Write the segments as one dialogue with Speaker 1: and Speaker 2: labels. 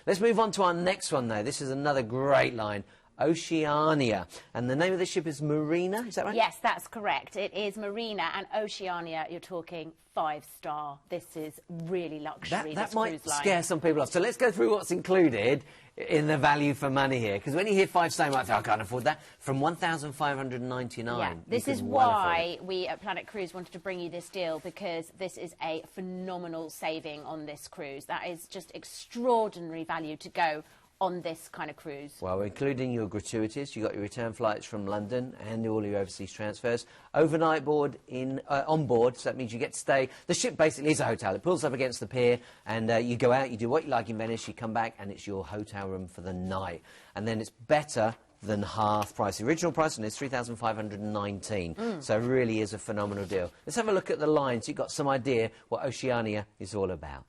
Speaker 1: Let's move on to our next one, though. This is another great line. Oceania. And the name of the ship is Marina, is that right?
Speaker 2: Yes, that's correct. It is Marina, and Oceania, you're talking 5-star. This is really luxury,
Speaker 1: That
Speaker 2: this
Speaker 1: might
Speaker 2: cruise line.
Speaker 1: scare some people off. So let's go through what's included in the value for money here. Because when you hear 5-star, you might think, I can't afford that. From $1,599.
Speaker 2: Yeah, this is why we at Planet Cruise wanted to bring you this deal, because this is a phenomenal saving on this cruise. That is just extraordinary value to go on this kind of cruise.
Speaker 1: Well, including your gratuities, you got your return flights from London and all your overseas transfers. Overnight board on board, so that means you get to stay. The ship basically is a hotel. It pulls up against the pier, and you go out, you do what you like in Venice, you come back, and it's your hotel room for the night. And then it's better than half price. The original price on this is $3,519. So it really is a phenomenal deal. Let's have a look at the lines. You've got some idea what Oceania is all about.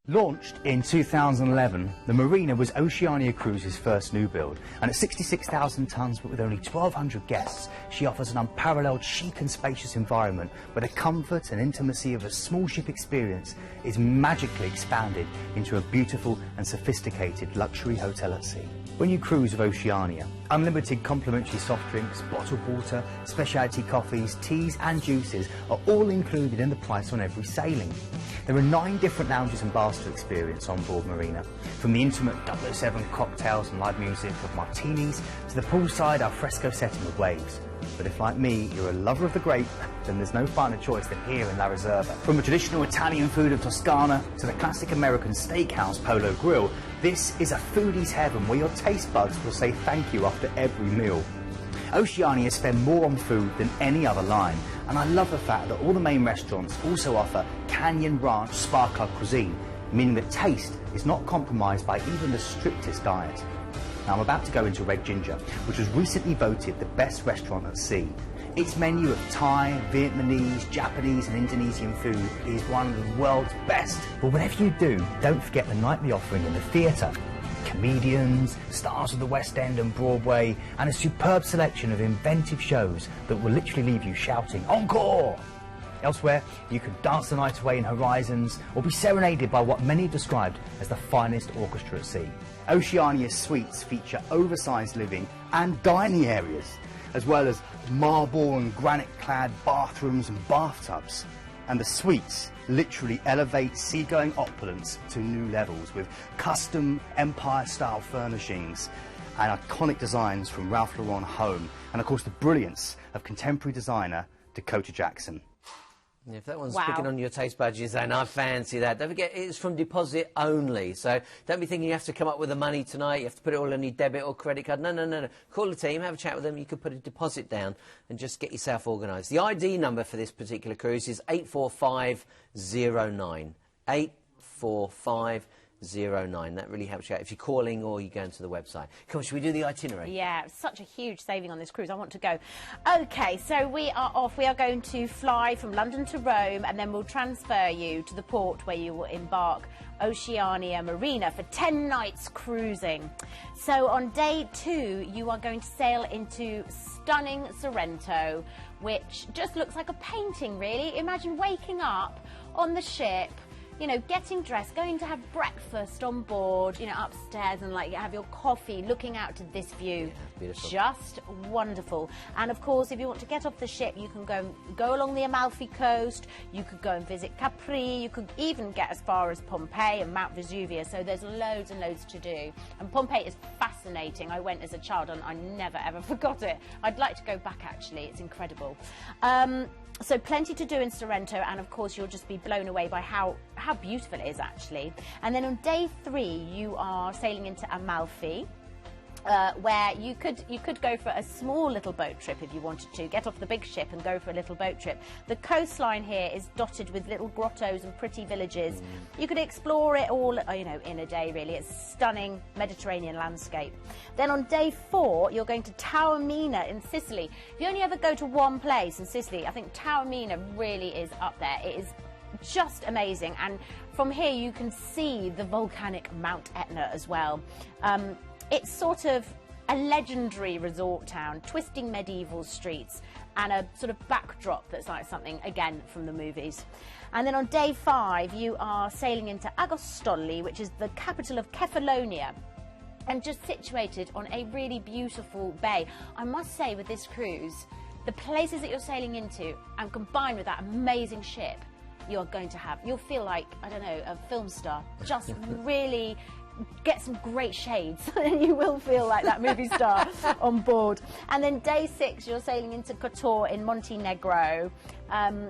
Speaker 3: Launched in 2011, the Marina was Oceania Cruises' first new build, and at 66,000 tonnes but with only 1,200 guests, she offers an unparalleled chic and spacious environment where the comfort and intimacy of a small ship experience is magically expanded into a beautiful and sophisticated luxury hotel at sea. When you cruise with Oceania, unlimited complimentary soft drinks, bottled water, specialty coffees, teas and juices are all included in the price on every sailing. There are 9 different lounges and bars to experience on board Marina, from the intimate 007 cocktails and live music of martinis to the poolside alfresco setting of waves. But if, like me, you're a lover of the grape, then there's no finer choice than here in La Reserva. From the traditional Italian food of Toscana to the classic American steakhouse Polo Grill, this is a foodie's heaven where your taste buds will say thank you after every meal. Oceania spend more on food than any other line, and I love the fact that all the main restaurants also offer Canyon Ranch Spa Club cuisine, meaning that taste is not compromised by even the strictest diet. Now I'm about to go into Red Ginger, which was recently voted the best restaurant at sea. Its menu of Thai, Vietnamese, Japanese and Indonesian food is one of the world's best. But whatever you do, don't forget the nightly offering in the theatre. Comedians, stars of the West End and Broadway, and a superb selection of inventive shows that will literally leave you shouting, "Encore!" Elsewhere, you could dance the night away in Horizons, or be serenaded by what many have described as the finest orchestra at sea. Oceania's suites feature oversized living and dining areas, as well as marble and granite-clad bathrooms and bathtubs. And the suites literally elevate seagoing opulence to new levels with custom Empire-style furnishings and iconic designs from Ralph Lauren Home, and of course the brilliance of contemporary designer Dakota Jackson.
Speaker 1: If that one's picking on your taste buds, you're saying, I fancy that. Don't forget, it's from deposit only. So don't be thinking you have to come up with the money tonight, you have to put it all on your debit or credit card. No, no, no, no. Call the team, have a chat with them. You could put a deposit down and just get yourself organised. The ID number for this particular cruise is 84509. 84509. That really helps you out if you're calling or you're going to the website. Come on, should we do the itinerary?
Speaker 2: Yeah, such a huge saving on this cruise. I want to go. OK, so we are off. We are going to fly from London to Rome, and then we'll transfer you to the port where you will embark Oceania Marina for 10 nights cruising. So on day 2, you are going to sail into stunning Sorrento, which just looks like a painting, really. Imagine waking up on the ship, you know, getting dressed, going to have breakfast on board, you know, upstairs, and like have your coffee, looking out to this view.
Speaker 1: Beautiful.
Speaker 2: Just wonderful. And of course, if you want to get off the ship, you can go along the Amalfi coast. You could go and visit Capri. You could even get as far as Pompeii and Mount Vesuvius. So there's loads and loads to do. And Pompeii is fascinating. I went as a child and I never ever forgot it. I'd like to go back actually. It's incredible. So plenty to do in Sorrento, and of course you'll just be blown away by how beautiful it is actually. And then on day 3 you are sailing into Amalfi, where you could go for a small little boat trip if you wanted to. Get off the big ship and go for a little boat trip. The coastline here is dotted with little grottos and pretty villages. You could explore it all, you know, in a day really. It's a stunning Mediterranean landscape. Then on day 4 you're going to Taormina in Sicily. If you only ever go to one place in Sicily, I think Taormina really is up there. It is just amazing, and from here you can see the volcanic Mount Etna as well. It's sort of a legendary resort town, twisting medieval streets, and a sort of backdrop that's like something, again, from the movies. And then on day 5, you are sailing into Agostoli, which is the capital of Kefalonia, and just situated on a really beautiful bay. I must say, with this cruise, the places that you're sailing into, and combined with that amazing ship, you're going to have, you'll feel like, I don't know, a film star. Just really get some great shades and you will feel like that movie star on board. And then day 6, you're sailing into Kotor in Montenegro,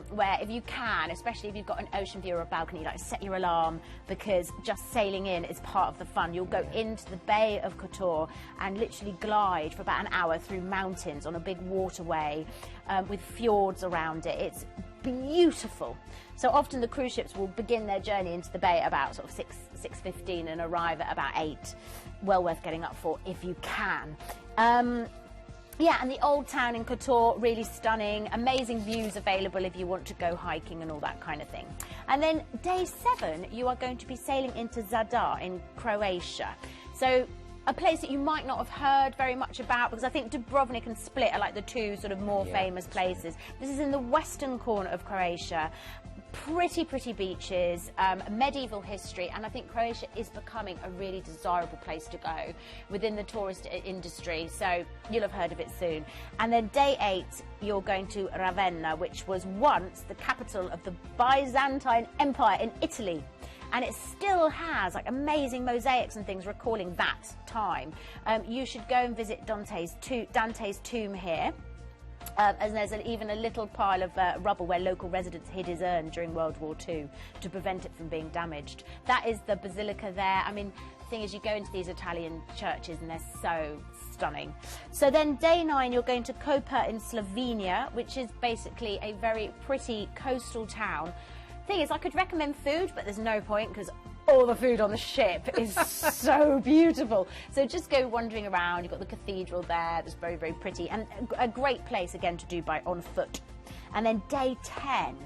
Speaker 2: where if you can, especially if you've got an ocean view or a balcony, like set your alarm, because just sailing in is part of the fun. You'll go into the Bay of Kotor and literally glide for about an hour through mountains on a big waterway with fjords around it. It's beautiful. So often the cruise ships will begin their journey into the bay about sort of 6:15 and arrive at about 8. Well worth getting up for if you can. Yeah, and the old town in Kotor, really stunning, amazing views available if you want to go hiking and all that kind of thing. And then day 7, you are going to be sailing into Zadar in Croatia. So a place that you might not have heard very much about, because I think Dubrovnik and Split are like the two sort of more famous places. This is in the western corner of Croatia. Pretty beaches, medieval history, and I think Croatia is becoming a really desirable place to go within the tourist industry, so you'll have heard of it soon. And then day 8, you're going to Ravenna, which was once the capital of the Byzantine Empire in Italy. And it still has like amazing mosaics and things recalling that time. You should go and visit Dante's tomb here. And there's even a little pile of rubble where local residents hid his urn during World War II to prevent it from being damaged. That is the basilica there. I mean, the thing is, you go into these Italian churches and they're so stunning. So then day 9, you're going to Koper in Slovenia, which is basically a very pretty coastal town. Thing is, I could recommend food, but there's no point because all the food on the ship is so beautiful. So just go wandering around. You've got the cathedral there that's very pretty, and a great place again to do by on foot. And then day 10,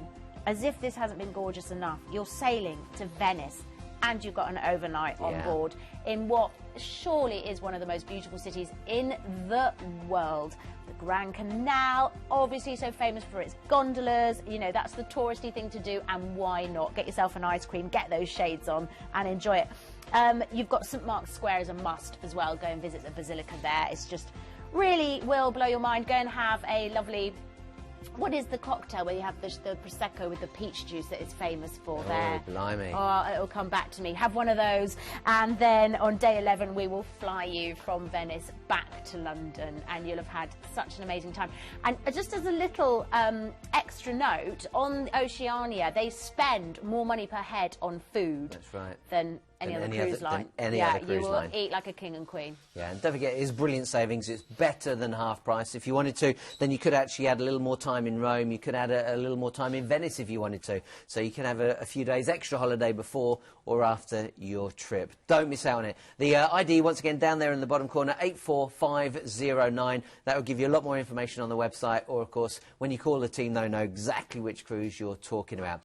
Speaker 2: as if this hasn't been gorgeous enough, you're sailing to Venice, and you've got an overnight on board in what surely is one of the most beautiful cities in the world. The Grand Canal, obviously so famous for its gondolas, you know, that's the touristy thing to do, and why not? Get yourself an ice cream, get those shades on and enjoy it. You've got St Mark's Square as a must as well. Go and visit the basilica there. It's just really will blow your mind. Go and have a lovely, what is the cocktail where you have the Prosecco with the peach juice that it's famous for there?
Speaker 1: Oh, blimey.
Speaker 2: Oh, it'll come back to me. Have one of those. And then on day 11, we will fly you from Venice back to London, and you'll have had such an amazing time. And just as a little extra note, on Oceania, they spend more money per head on food than any other cruise line. You will eat like a king and queen.
Speaker 1: Yeah, and don't forget, it's brilliant savings. It's better than half price. If you wanted to, then you could actually add a little more time in Rome. You could add a little more time in Venice if you wanted to. So you can have a few days extra holiday before or after your trip. Don't miss out on it. The ID, once again, down there in the bottom corner, 84509. That will give you a lot more information on the website, or, of course, when you call the team, they'll know exactly which cruise you're talking about.